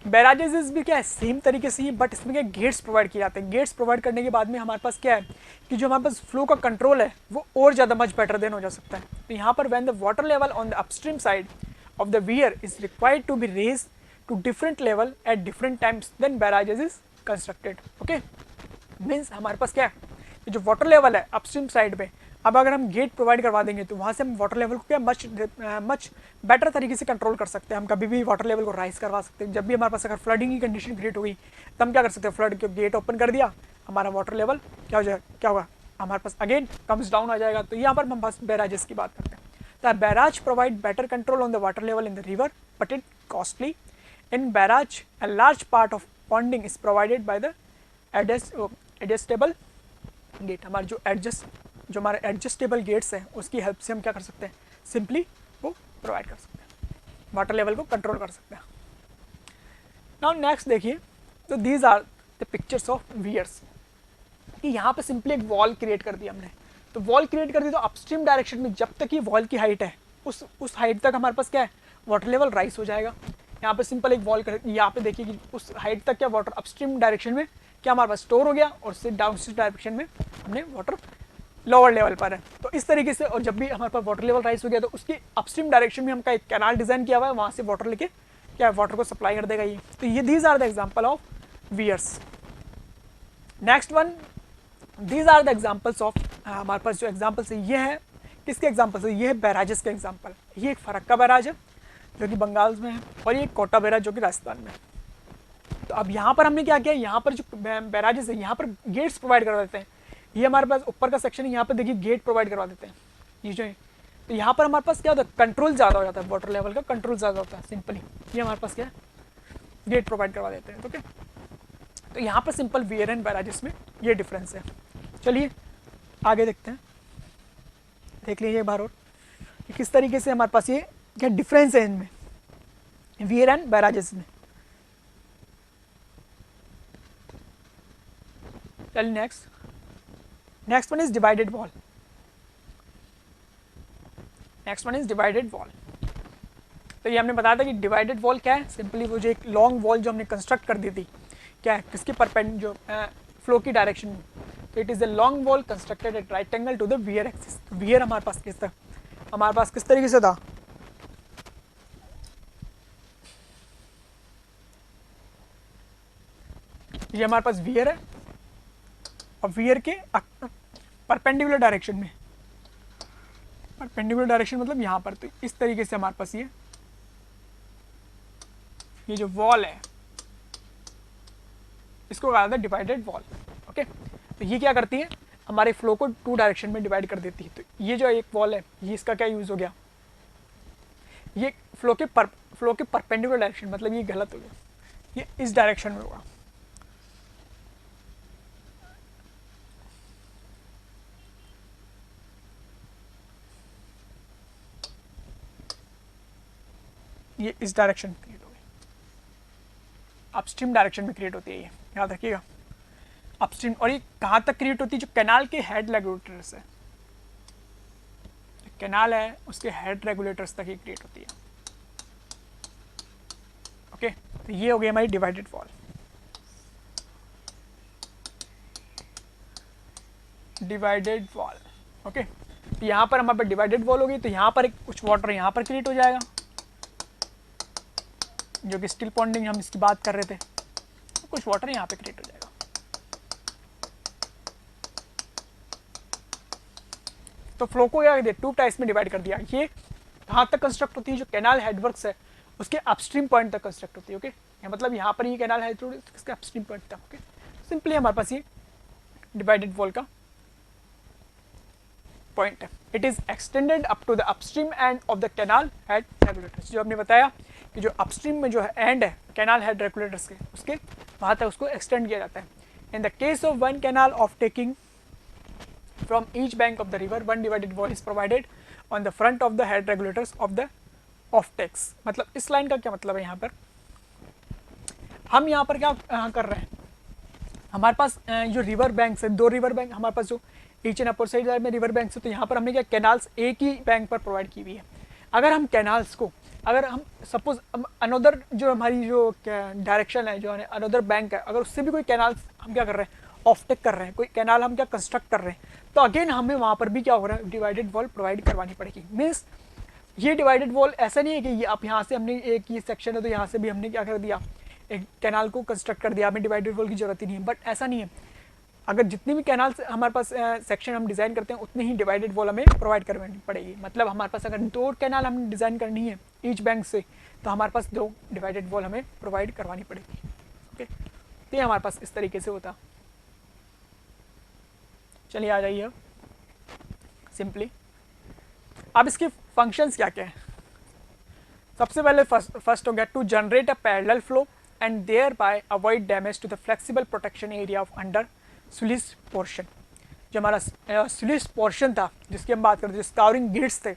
बैराजेस भी क्या है सेम तरीके से ही, बट इसमें क्या गेट्स प्रोवाइड किए जाते हैं। गेट्स प्रोवाइड करने के बाद में हमारे पास क्या है कि जो हमारे पास फ्लो का कंट्रोल है वो और ज़्यादा मच बेटर देन हो जा सकता है। तो यहाँ पर when the water level on the upstream side of the weir is required to be raise to different level at different times then barrages is constructed. Okay, means हमारे पास क्या है जो वाटर लेवल है अपस्ट्रीम साइड में, अब अगर हम गेट प्रोवाइड करवा देंगे तो वहाँ से हम वाटर लेवल को क्या मच बेटर तरीके से कंट्रोल कर सकते हैं। हम कभी भी वाटर लेवल को राइज करवा सकते हैं। जब भी हमारे पास अगर फ्लडिंग की कंडीशन क्रिएट हुई तो हम क्या कर सकते हैं, फ्लड के गेट ओपन कर दिया, हमारा वाटर लेवल क्या हो जाएगा, क्या होगा, हमारे पास अगेन कम्स डाउन आ जाएगा। तो यहाँ पर हम बस बैराजेस की बात करते हैं। The barrage provide better control on the water level in the river, but it costly. In barrage a large part of ponding is provided by the adjustable gate. हमारे जो हमारे एडजस्टेबल गेट्स हैं उसकी हेल्प से हम क्या कर सकते हैं, सिंपली वो प्रोवाइड कर सकते हैं, वाटर लेवल को कंट्रोल कर सकते हैं। नाउ नेक्स्ट देखिए, तो these are the pictures of weirs, कि यहाँ पे सिंपली एक वॉल क्रिएट कर दी हमने। तो वॉल क्रिएट कर दी तो अपस्ट्रीम डायरेक्शन में जब तक ये वॉल की हाइट है उस हाइट तक हमारे पास क्या है, वाटर लेवल राइज हो जाएगा। यहाँ पे सिंपल एक वॉल कर, यहाँ पे देखिए कि उस हाइट तक क्या वाटर अपस्ट्रीम डायरेक्शन में क्या हमारे पास स्टोर हो गया, और उससे डाउनस्ट्रीम डायरेक्शन में हमने वाटर लोअर लेवल पर है। तो इस तरीके से, और जब भी हमारे पास वाटर लेवल राइज हो गया तो उसकी अपस्ट्रीम डायरेक्शन में हमका एक कैनाल डिजाइन किया हुआ है, वहाँ से वाटर लेके क्या वाटर को सप्लाई कर देगा ये। तो ये these are the example of weirs. Next one, these are the examples of, हमारे पास जो एग्जाम्पल्स है ये है किसके एग्जाम्पल्स है, ये है बैराजेस के एग्जाम्पल। ये एक फरक्का बैराज है जो कि बंगाल में है, और ये कोटा बैराज जो कि राजस्थान में है। तो अब यहाँ पर हमने क्या किया, यहाँ पर जो बैराजेस है यहाँ पर गेट्स प्रोवाइड करवा देते हैं। ये हमारे पास ऊपर का सेक्शन है, यहाँ पे देखिए गेट प्रोवाइड करवा देते हैं ये जो है। तो यहाँ पर हमारे पास क्या होता है, कंट्रोल ज़्यादा हो जाता है, वाटर लेवल का कंट्रोल ज़्यादा होता है। सिंपली ये हमारे पास क्या है, गेट प्रोवाइड करवा देते हैं। ओके, तो यहाँ पर सिंपल वियर एंड बैराजेस में ये डिफरेंस है। चलिए आगे देखते हैं, देख लीजिए एक बार और कि किस तरीके से हमारे पास ये क्या डिफरेंस है इनमें, वियर एंड बैराजेस में। चलिए next one is divided wall. Next one is divided wall. तो ये हमने बताया था कि डिवाइडेड वॉल क्या है, सिंपली वो जो एक लॉन्ग वॉल जो हमने कंस्ट्रक्ट कर दी थी क्या है, किसकी परपेंड जो फ्लो की डायरेक्शन में। तो it is a long wall constructed at right angle to the weir axis. Weir हमारे पास किस तरीके से था, ये हमारे पास वियर है, और वियर के परपेंडिकुलर डायरेक्शन में, परपेंडिकुलर डायरेक्शन मतलब यहाँ पर। तो इस तरीके से हमारे पास ये जो वॉल है इसको कहा जाता है डिवाइडेड वॉल। ओके, तो ये क्या करती है, हमारे फ्लो को 2 डायरेक्शन में डिवाइड कर देती है। तो ये जो एक वॉल है ये इसका क्या यूज हो गया, ये फ्लो के परपेंडिकुलर डायरेक्शन, मतलब ये गलत हो गया, ये इस डायरेक्शन में होगा। ये इस डायरेक्शन में क्रिएट हो गई, अपस्ट्रीम डायरेक्शन में क्रिएट होती है, ये याद रखिएगा। अपस्ट्रीम, और ये कहाँ तक क्रिएट होती है, जो कैनाल के हेड रेगुलेटर्स है, कैनाल है उसके हेड रेगुलेटर्स तक ही क्रिएट होती है। ओके, तो ये हो गई हमारी divided wall. Divided wall, okay, तो यहाँ पर हमारे पास डिवाइडेड वॉल होगी, तो यहाँ पर एक कुछ वाटर यहाँ पर क्रिएट हो जाएगा, जो कि स्टिल पॉन्डिंग हम इसकी बात कर रहे थे, तो कुछ वाटर यहाँ पे क्रिएट हो जाएगा। तो फ्लो को क्या कर टू टाइप्स में डिवाइड कर दिया। ये कहाँ तक कंस्ट्रक्ट होती है, जो कैनाल हेडवर्क्स है उसके अपस्ट्रीम पॉइंट तक कंस्ट्रक्ट होती है। ओके, मतलब यहाँ पर ये कैनाल है तो इसके अपस्ट्रीम पॉइंट तक। ओके, सिंपली हमारे पास ये डिवाइडेड वॉल का पॉइंट है। It is extended up to the upstream end of the canal head regulators. जो हमने बताया कि जो अपस्ट्रीम में जो है एंड है कैनाल हेड रेगुलेटर्स के, उसके वहाँ तक उसको एक्सटेंड किया जाता है। In the case of one canal off taking from each bank of the river, one divided wall is provided on the front of the head regulators of the offtakes। मतलब इस लाइन का क्या मतलब है, यहाँ पर हम यहाँ पर क्या कर रहे हैं, हमारे पास जो रिवर बैंक्स है, दो रिवर बैंक हमारे पास जो ईच एंड अपर साइड में रिवर बैंक्स है, तो यहाँ पर हमने क्या कैनाल्स एक ही बैंक पर प्रोवाइड की हुई है। अगर हम कैनाल्स को, अगर हम सपोज अनदर जो हमारी जो डायरेक्शन है, जो अनदर बैंक है, अगर उससे भी कोई कैनाल्स हम क्या कर रहे हैं, ऑफटेक कर रहे हैं, कोई कैनाल हम क्या कंस्ट्रक्ट कर रहे हैं, तो अगेन हमें वहाँ पर भी क्या हो रहा है, डिवाइडेड वॉल प्रोवाइड करवानी पड़ेगी। मीन्स ये डिवाइडेड वॉल ऐसा नहीं है कि ये आप यहाँ से हमने एक ये सेक्शन है तो यहाँ से भी हमने क्या कर दिया, एक कैनाल को कंस्ट्रक्ट कर दिया, हमें डिवाइडेड वॉल की जरूरत ही नहीं है। बट ऐसा नहीं है, अगर जितनी भी कैनाल हमारे पास सेक्शन हम डिज़ाइन करते हैं उतनी ही डिवाइडेड वॉल हमें प्रोवाइड करवानी पड़ेगी। मतलब हमारे पास अगर दो कैनाल हमने डिज़ाइन करनी है ईच बैंक से, तो हमारे पास दो डिवाइडेड वॉल हमें प्रोवाइड करवानी पड़ेगी। ओके, तो ये हमारे पास इस तरीके से होता। चलिए आ जाइए सिंपली, अब इसके फंक्शंस क्या क्या है। सबसे पहले फर्स्ट हो गया to generate a parallel flow and thereby avoid damage to the flexible protection area of under sluice portion. जो हमारा स्लिस पोर्शन था जिसकी हम बात करते थे, स्काउरिंग गेट्स थे,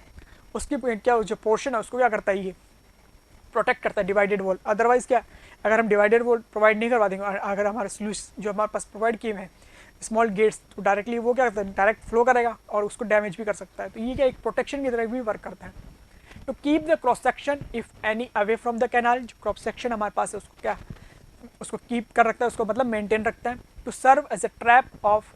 उसकी क्या जो पोर्शन है उसको क्या करता है, ये प्रोटेक्ट करता है डिवाइडेड वॉल। अदरवाइज क्या, अगर हम डिवाइडेड वॉल प्रोवाइड नहीं करवा देंगे, अगर हमारे स्लूस जो हमारे पास प्रोवाइड किए हुए हैं स्मॉल गेट्स, तो डायरेक्टली वो क्या करता है, डायरेक्ट फ्लो करेगा और उसको डैमेज भी कर सकता है। तो ये क्या एक प्रोटेक्शन की तरह भी वर्क करता है। To keep the cross section if any away from the canal, जो क्रॉस सेक्शन हमारे पास है उसको क्या, उसको कीप कर रखता है, उसको मतलब मेंटेन रखता है। To serve as a trap of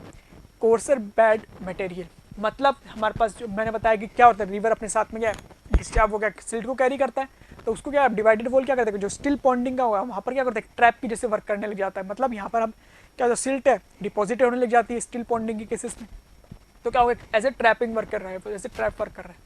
coarser bed material, मतलब हमारे पास जो मैंने बताया कि क्या होता है, रिवर अपने साथ में क्या डिस्चार्ज हो गया सिल्ट को कैरी करता है, तो उसको क्या डिवाइडेड वॉल क्या करते हैं, जो स्टिल पॉन्डिंग का होगा वहाँ पर क्या करते हैं, ट्रैप की जैसे वर्क करने लग जाता है। मतलब यहाँ पर हम क्या जो सिल्ट है डिपॉजिट होने लग जाती है स्टिल पॉन्डिंग के केसेस में, तो क्या होगा एज ए ट्रैपिंग वर्क कर रहा है, जैसे ट्रैप वर्क कर रहा है।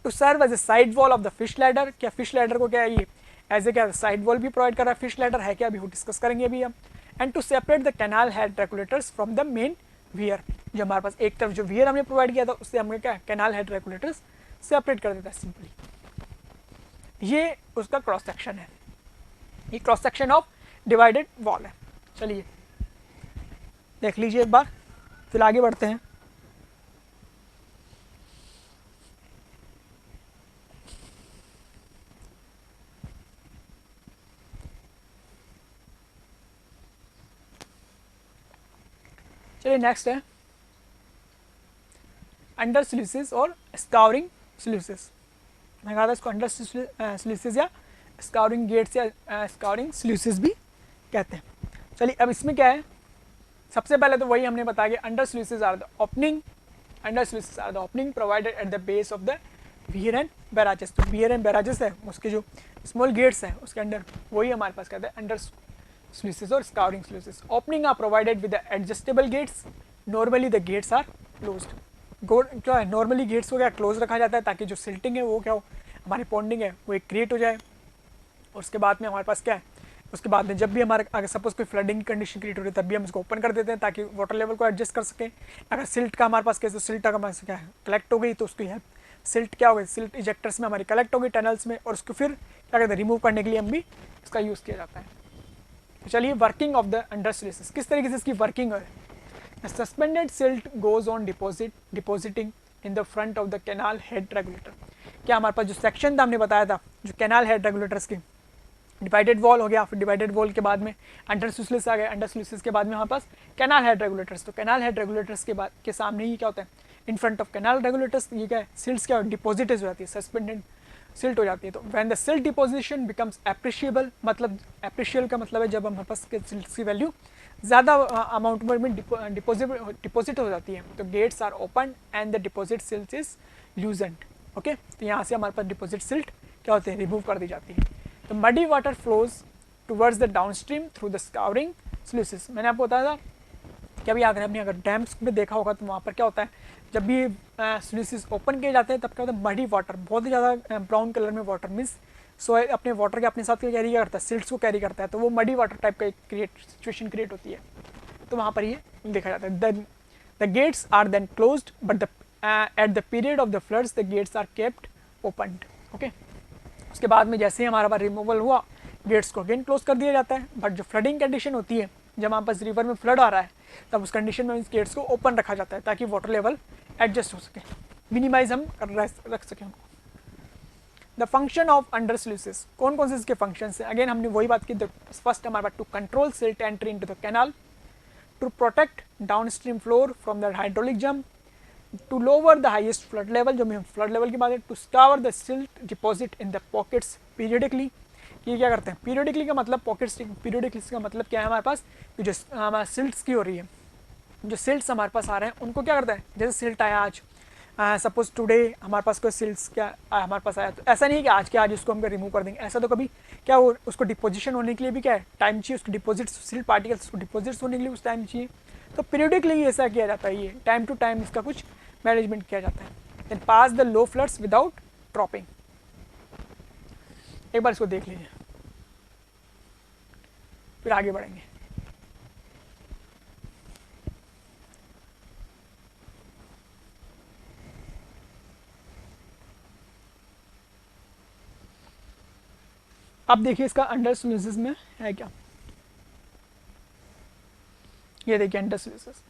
To serve as a side wall of the fish ladder, क्या फिश लैडर को क्या है ये एज ए क्या साइड वॉल भी प्रोवाइड कर रहा है, फिश लैडर है क्या अभी वो डिस्कस करेंगे अभी हम। And to separate the canal head regulators from the main weir, जो हमारे पास एक तरफ जो वियर हमने प्रोवाइड किया था उससे हमें क्या कैनाल हेड रेगुलेटर्स सेपरेट कर देता है सिंपली। ये उसका क्रॉस सेक्शन है, ये cross section of divided wall है। चलिए देख लीजिए एक बार, फिर आगे बढ़ते हैं। चलिए नेक्स्ट है अंडर स्लूसेस और स्काउरिंग स्लूसेस। मैं कहा था इसको अंडर स्लूसेस या स्काउरिंग गेट्स या स्काउरिंग स्लूसेस भी कहते हैं। चलिए अब इसमें क्या है, सबसे पहले तो वही हमने बताया कि under sluices are the opening, under sluices are the opening provided at the base of the weir and barrages. तो वियर एंड बैराजेस है उसके जो स्मॉल गेट्स हैं उसके अंडर, वही हमारे पास कहते हैं अंडर स्लूसेस और scouring sluices. Opening are provided with the adjustable gates, normally the gates are closed. क्या है, नॉर्मली गेट्स को क्या क्लोज रखा जाता है ताकि जो सिल्टिंग है वो क्या हो, हमारी पॉन्डिंग है वो एक क्रिएट हो जाए। और उसके बाद में हमारे पास क्या है, उसके बाद में जब भी हमारे अगर सपोज कोई फ्लडिंग की कंडीशन क्रिएट हो रही है तब भी हम इसको ओपन कर देते हैं ताकि वाटर लेवल को एडजस्ट कर सकें। अगर सिल्ट का हमारे पास कैसे, सिल्ट का हमारे क्या है कलेक्ट हो गई तो उसकी हेल्प, सिल्ट क्या हो गई, सिल्ट इजेक्टर्स में हमारी कलेक्ट हो गई टनल्स में, और उसको फिर क्या कहते हैं रिमूव करने के लिए हम भी इसका यूज़ किया जाता है। तो चलिए वर्किंग ऑफ द अंडर स्लूसेस, किस तरीके से इसकी वर्किंग है। Suspended silt goes on depositing in the front of the canal head regulator. क्या हमारे पास जो सेक्शन था हमने बताया था जो कैनाल हेड रेगुलेटर्स की, डिवाइडेड वॉल हो गया, फिर डिवाइडेड वॉल के बाद में अंडर स्लूइस आ गए, अंडर स्लूइस के बाद में हमारे पास कैनाल हेड रेगुलेटर्स। तो कैनाल हेड रेगुलेटर्स के सामने ही क्या होता है, in front of canal regulators ये क्या है, सिल्ट्स क्या डिपोजिट हो जाती है, सस्पेंडेड सिल्ट हो जाती है। तो when the silt deposition becomes appreciable, मतलब एप्रिशियल का मतलब है जब हमारे पास सिल्ट की वैल्यू ज़्यादा अमाउंट में डिपोजिट हो जाती है, तो gates are open and the deposit silt is loosened. Okay, तो यहाँ से हमारे पास डिपोजिट सिल्ट क्या होते हैं, रिमूव कर दी जाती है। तो muddy water flows towards the down stream through the scouring sluices. मैंने आपको बताया था कि अभी अगर डैम्स में देखा होगा तो वहाँ पर क्या होता है, जब भी स्लूइसेस ओपन किए जाते हैं तब क्या होता है, मडी वाटर, बहुत ही ज़्यादा ब्राउन कलर में वाटर मीन्स सॉइल अपने वाटर के अपने साथ कैरी करता है, सिल्ट्स को कैरी करता है, तो वो मडी वाटर टाइप का एक सिचुएशन क्रिएट होती है। तो वहाँ पर ये देखा जाता है। The gates are then closed but at the period of the floods the gates are kept opened. Okay, उसके बाद में जैसे ही हमारा पास रिमूवल हुआ, गेट्स को अगेन क्लोज कर दिया जाता है। बट जो फ्लडिंग कंडीशन होती है, जब हमारे पास रिवर में फ्लड आ रहा है, तब उस कंडीशन में इस गेट्स को ओपन रखा जाता है ताकि वाटर लेवल एडजस्ट हो सके, मिनिमाइज हम रख सकें उनको। द फंक्शन ऑफ अंडर स्लूइसेस, कौन कौन से इसके फंक्शन है, अगेन हमने वही बात की। फर्स्ट हमारे पास to control silt entry into the canal, to protect down stream floor from the hydraulic jump, to lower the highest flood level, जो भी हम फ्लड लेवल की बात है, to scour the silt deposit in the pockets periodically. ये क्या करते हैं, पीरियडिकली का मतलब पॉकेट्स, पीरियडिकली का मतलब क्या है, हमारे पास जो हमारे सिल्ट्स की हो रही है, जो सिल्ट्स हमारे पास आ रहे हैं उनको क्या करता है, जैसे सिल्ट आया आज, सपोज टुडे हमारे पास कोई सिल्ट्स क्या हमारे पास आया, तो ऐसा नहीं है कि आज के आज उसको हम रिमूव कर देंगे, ऐसा तो कभी क्या वो उसको डिपोजिशन होने के लिए भी क्या है, टाइम चाहिए, उसको डिपोजिट सिल्ट पार्टिकल्स उसको डिपोजिट्स होने के लिए उस टाइम चाहिए। तो पीरियडिकली ऐसा किया जाता है, ये टाइम टू टाइम इसका कुछ मैनेजमेंट किया जाता है। Then pass the low floods without dropping. एक बार इसको देख लीजिए, फिर आगे बढ़ेंगे। अब देखिए इसका अंडर स्लूइसेस में है क्या, ये देखिए अंडर स्लूइसेस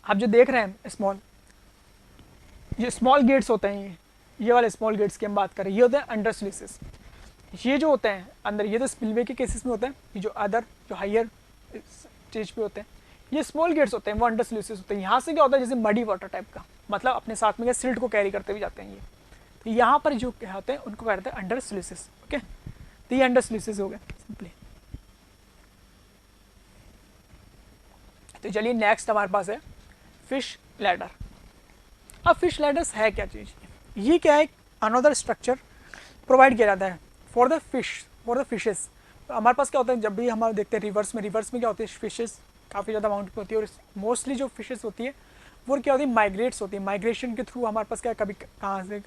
आप जो देख रहे हैं स्मॉल, ये स्मॉल गेट्स होते हैं, ये वाले स्मॉल गेट्स की हम बात करें, ये होते हैं अंडर स्लूइसेस। ये जो होते हैं अंदर, ये तो स्पिलवे के केसेस में होते हैं, ये जो अदर जो हायर स्टेज पे होते हैं ये स्मॉल गेट्स होते हैं, वो अंडर स्लूइसेस होते हैं। यहाँ से क्या होता है, जैसे मडी वाटर टाइप का, मतलब अपने साथ में क्या सिल्ट को कैरी करते हुए जाते हैं ये, तो यहाँ पर जो क्या होते हैं उनको कहते हैं अंडर स्लूइसेस। ओके, तो ये अंडर स्लूइसेस हो गए सिंपली। तो चलिए नेक्स्ट हमारे पास है फिश लैडर। अब फिश लैडर्स है क्या चीज़, ये क्या है, अनदर स्ट्रक्चर प्रोवाइड किया जाता है फॉर द फिशेस। तो हमारे पास क्या होता है, जब भी हम देखते हैं रिवर्स में क्या होती है, फिशेस काफ़ी ज़्यादा अमाउंट में होती है, और मोस्टली जो फिशेस होती है वो क्या होती है, माइग्रेट्स होती है। माइग्रेशन के थ्रू हमारे पास क्या, कभी कहाँ से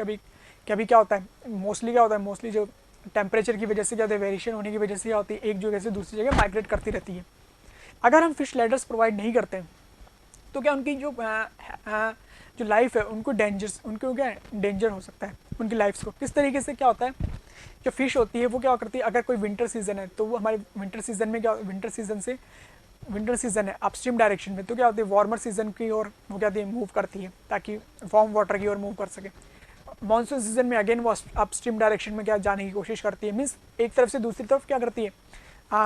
कभी क्या होता है, मोस्टली जो टेम्परेचर की वजह से क्या होता है, वेरिएशन होने की वजह से क्या होती है, एक जगह से दूसरी जगह माइग्रेट करती रहती है। अगर हम फिश लैडर्स प्रोवाइड नहीं करते हैं तो क्या उनकी जो लाइफ है उनको क्या डेंजर हो सकता है उनकी लाइफ्स को। किस तरीके से क्या होता है, जो फिश होती है वो क्या करती है, अगर कोई विंटर सीजन है तो वो हमारे विंटर सीजन में क्या, विंटर सीजन है अपस्ट्रीम डायरेक्शन में, तो क्या होती है वार्मर सीजन की ओर वो क्या होती है मूव करती है ताकि वार्म वाटर की ओर मूव कर सके। मानसून सीजन में अगेन वो अपस्ट्रीम डायरेक्शन में क्या जाने की कोशिश करती है, मीन्स एक तरफ से दूसरी तरफ क्या करती है,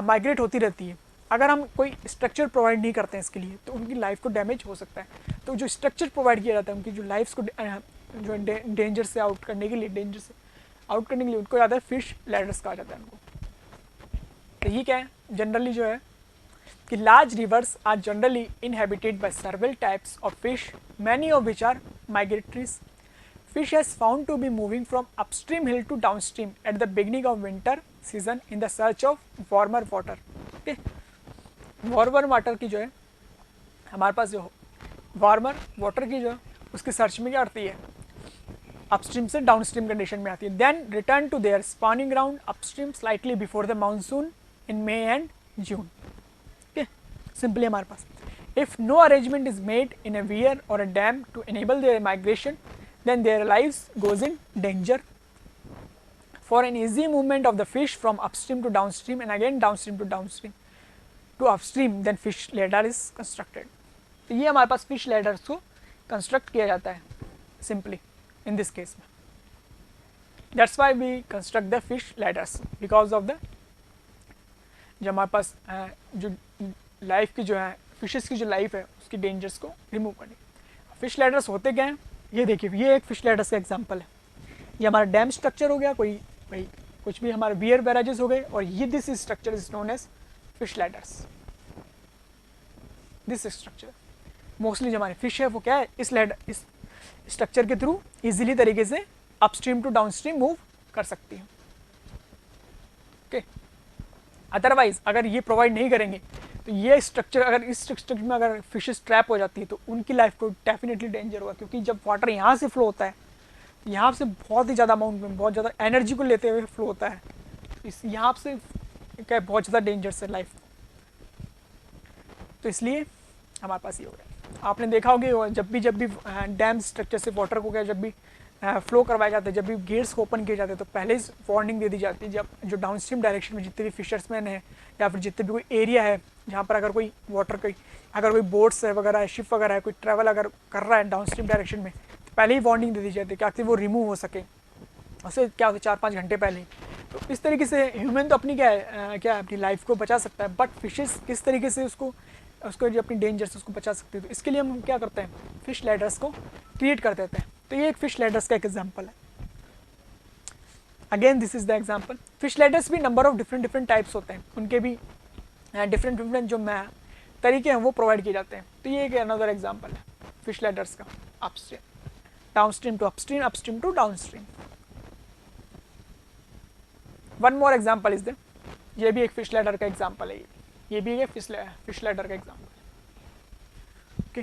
माइग्रेट होती रहती है। अगर हम कोई स्ट्रक्चर प्रोवाइड नहीं करते हैं इसके लिए तो उनकी लाइफ को डैमेज हो सकता है। तो जो स्ट्रक्चर प्रोवाइड किया जाता है उनकी जो लाइफ्स को जो डेंजर से आउट करने के लिए उनको ज़्यादा है फिश लैडर्स कहा जाता है उनको। तो ये क्या है, जनरली जो है कि large rivers are generally inhabited by several types of fish, many of which are migratories. Fish has found to be moving from upstream hill to downstream at the beginning of winter season in the search of warmer water. Okay, warmer water की जो है हमारे पास जो वार्मर वाटर की जो है उसकी सर्च में क्या करती है, अपस्ट्रीम से डाउनस्ट्रीम कंडीशन में आती है। Then return to their spawning ground upstream slightly before the monsoon in May and June. Okay, simply हमारे पास if no arrangement is made in a weir और a dam to enable their migration, then their lives goes in danger. For an easy movement of the fish from upstream to downstream and again downstream to upstream, then fish ladder is constructed. तो ये हमारे पास fish ladders को construct किया जाता है simply in this case में. That's why we construct the fish ladders because of the जो हमारे पास जो लाइफ की जो है फिशेस की जो लाइफ है उसकी डेंजर्स को रिमूव करनी। फिश लैडर्स होते क्या हैं, ये देखिए, ये एक फिश लैडर्स का एग्जांपल है। ये हमारा डैम स्ट्रक्चर हो गया, कोई भाई कुछ भी हमारे बियर बैराजेस हो गए, और ये this structure is known as fish ladders. This structure mostly जो हमारे फिश है वो क्या है, इस स्ट्रक्चर के थ्रू इजीली तरीके से अपस्ट्रीम टू डाउनस्ट्रीम मूव कर सकती है। ओके, अदरवाइज अगर ये प्रोवाइड नहीं करेंगे तो ये स्ट्रक्चर, अगर इस स्ट्रक्चर में अगर फिशेस ट्रैप हो जाती है तो उनकी लाइफ को डेफिनेटली डेंजर होगा, क्योंकि जब वाटर यहाँ से फ्लो होता है तो यहाँ से बहुत ही ज़्यादा अमाउंट में बहुत ज़्यादा एनर्जी को लेते हुए फ्लो होता है, इस यहाँ से क्या बहुत ज़्यादा डेंजरस है लाइफ। तो इसलिए हमारे पास ये हो गया। आपने देखा होगा जब भी डैम स्ट्रक्चर से वाटर को क्या जब भी फ्लो करवाए जाते हैं, जब भी गेट्स को ओपन किए जाते हैं तो पहले ही वार्निंग दे दी जाती है, जब जो डाउनस्ट्रीम डायरेक्शन में जितने भी फिशर्समैन हैं या फिर जितने भी कोई एरिया है जहाँ पर अगर कोई वाटर की अगर कोई बोट्स है वगैरह है, शिप वगैरह है, कोई ट्रैवल अगर कर रहा है डाउनस्ट्रीम डायरेक्शन में, तो पहले ही वार्निंग दे दी जाती है ताकि वो रिमूव हो सके, उससे क्या होता है 4-5 घंटे पहले ही। तो इस तरीके से ह्यूमन तो अपनी क्या है अपनी लाइफ को बचा सकता है, बट फिशेस किस तरीके से उसको जो अपनी डेंजर से उसको बचा सकते हैं, तो इसके लिए हम क्या करते हैं, फिश लैडर्स को क्रिएट कर देते हैं। तो ये एक फिश लैडर्स का एक एग्जांपल है। Again this is the example. Fish ladders भी नंबर ऑफ डिफरेंट टाइप्स होते हैं, उनके भी डिफरेंट जो तरीके हैं वो प्रोवाइड किए जाते हैं। तो ये एक अनदर एग्जांपल है फिश लैडर्स का, upstream downstream to upstream, upstream to downstream. One more example is the, ये भी एक फिश लैडर का एग्जांपल है, ये भी एक फिश लैडर का एग्जांपल। ओके,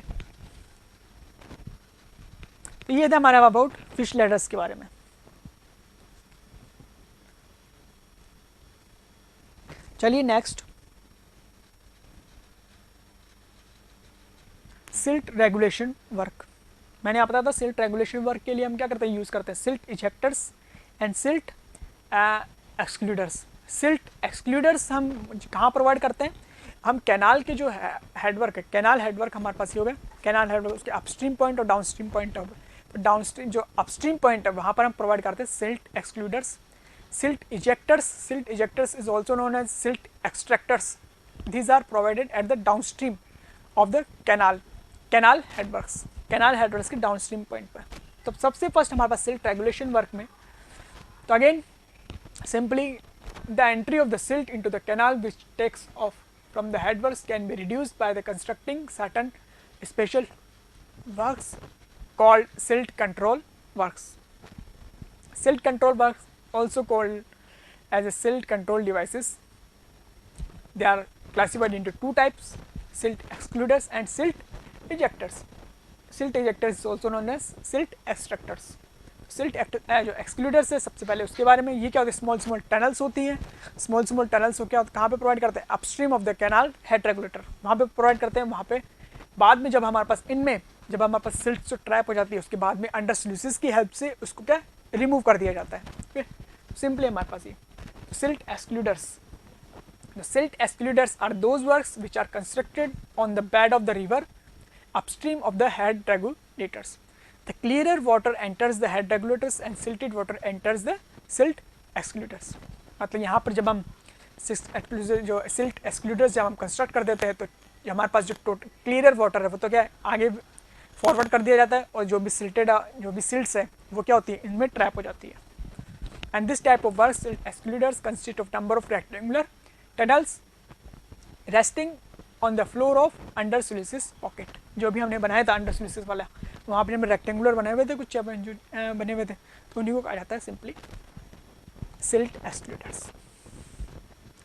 तो ये था हमारा अबाउट फिश लैडर्स के बारे में। चलिए नेक्स्ट, सिल्ट रेगुलेशन वर्क। मैंने आप बताया था सिल्ट रेगुलेशन वर्क के लिए हम क्या करते हैं, यूज करते हैं silt ejectors and silt excluders. Silt एक्सक्लूडर्स हम कहाँ प्रोवाइड करते हैं, हम कैनाल के जो हेडवर्क है, कैनाल हेडवर्क हमारे पास ही हो गया, कैनाल हेडवर्क उसके अपस्ट्रीम पॉइंट और डाउनस्ट्रीम पॉइंट हो गया। तो डाउनस्ट्रीम जो अपस्ट्रीम पॉइंट है वहाँ पर हम प्रोवाइड करते हैं silt excluders, silt ejectors. Silt ejectors is also known as silt extractors. these are provided at the downstream of the canal headworks, canal headworks के डाउनस्ट्रीम पॉइंट पर। तो सबसे फर्स्ट हमारे पास सिल्ट रेगुलेशन वर्क में, तो again simply the entry of the silt into the canal which takes off from the headworks can be reduced by the constructing certain special works called silt control works. Silt control works also called as a silt control devices. They are classified into two types, silt excluders and silt ejectors. Silt ejectors is also known as silt extractors. Silt जो एक्सक्लूडर्स है सबसे पहले उसके बारे में, ये क्या होता है, स्मॉल टनल्स होती हैं। स्मॉल टनल्स हो क्या कहाँ पे प्रोवाइड करते हैं, upstream of the canal head regulator, वहाँ पे प्रोवाइड करते हैं। वहाँ पे बाद में जब हमारे पास इनमें जब हमारे पास सिल्ट जो ट्रैप हो जाती है उसके बाद में अंडर स्लूसिस की हेल्प से उसको क्या रिमूव कर दिया जाता है। ओके, सिंपली हमारे पास ये silt एक्सक्लूडर्स। The silt excluders are those works which are constructed on the bed of the river upstream of the head regulators. The clearer water enters the head regulators and silted water enters the silt excluders. मतलब यहाँ पर जब हम जो silt excluders जब हम कंस्ट्रक्ट कर देते हैं तो हमारे पास जो टोटल क्लियर वाटर है वो तो क्या है आगे फॉरवर्ड कर दिया जाता है, और जो भी सिल्ट्स है वो क्या होती है इनमें ट्रैप हो जाती है। And this type of work silt excluders consist of number of rectangular tunnels resting on the floor of under sluices pocket. जो भी हमने बनाया था अंडर स्लूसिस वाला, वहाँ पर हमें रेक्टेंगुलर बनाए हुए थे कुछ बने हुए थे, तो उन्हीं को कहा जाता है simply silt excluders.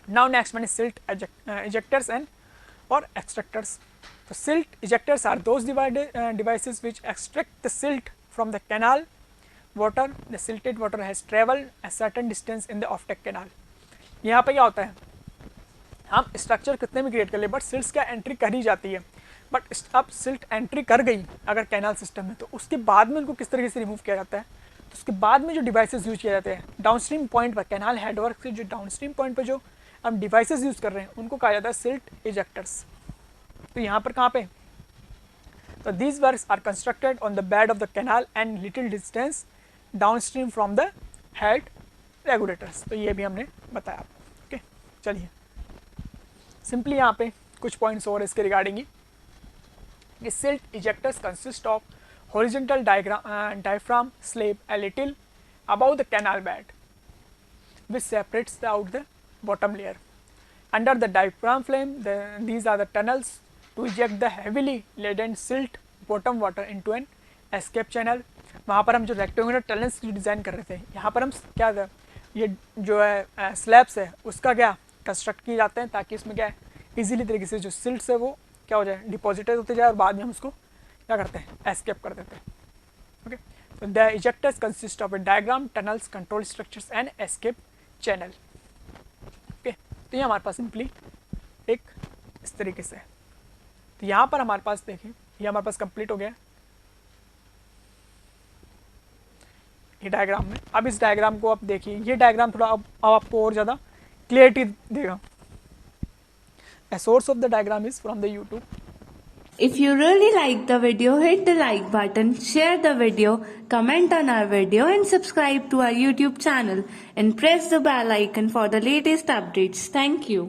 Now next one is silt ejectors and और extractors. So silt ejectors are those devices which extract the silt from the canal water. The silted water has traveled a certain distance in the off-take canal. यहाँ पे क्या होता है, हम स्ट्रक्चर कितने भी क्रिएट कर ले बट सिल्ट्स क्या एंट्री कर ही जाती है, बट अब सिल्ट एंट्री कर गई अगर कैनाल सिस्टम में, तो उसके बाद में उनको किस तरीके से रिमूव किया जाता है, तो उसके बाद में जो डिवाइसेस यूज किए जाते हैं डाउनस्ट्रीम पॉइंट पर, कैनाल हेडवर्क से जो डाउनस्ट्रीम पॉइंट पर जो हम डिवाइसेस यूज कर रहे हैं उनको कहा जाता है सिल्ट इजेक्टर्स। तो यहाँ पर कहाँ पे, तो these works are constructed on the bed of the canal and little distance downstream from the head regulators. तो ये भी हमने बताया आपको। ओके, चलिए सिंपली यहाँ पे कुछ पॉइंट्स और इसके regarding he, silt ejectors consist of horizontal diaphragm slab a little above the canal bed, which separates out the bottom layer. Under the diaphragm flame, these are the tunnels to eject the heavily laden silt bottom water into an escape channel. वहाँ पर हम जो रेक्टेंगुलर टनल्स डिज़ाइन कर रहे थे, यहाँ पर हम क्या था, ये जो है स्लैब्स है उसका क्या कंस्ट्रक्ट किए जाते हैं ताकि इसमें क्या है ईजिली तरीके से जो सिल्ट्स है वो क्या हो जाए, डिपॉजिटेड होते जाए और बाद में हम उसको क्या करते हैं, एस्केप कर देते हैं. ओके, तो the ejectors consist of a diagram, tunnels, control structures and escape channel. Okay, तो ये हमारे पास सिंपली एक इस तरीके से है. तो यहाँ पर हमारे पास देखिए, ये हमारे पास कंप्लीट हो गया ये डायग्राम में. अब इस डायग्राम को आप देखिए, ये डायग्राम थोड़ा अब आपको और ज़्यादा क्लियरिटी देगा. A source of the diagram is from the YouTube. If you really like the video, hit the like button, share the video, comment on our video and subscribe to our YouTube channel and press the bell icon for the latest updates. Thank you.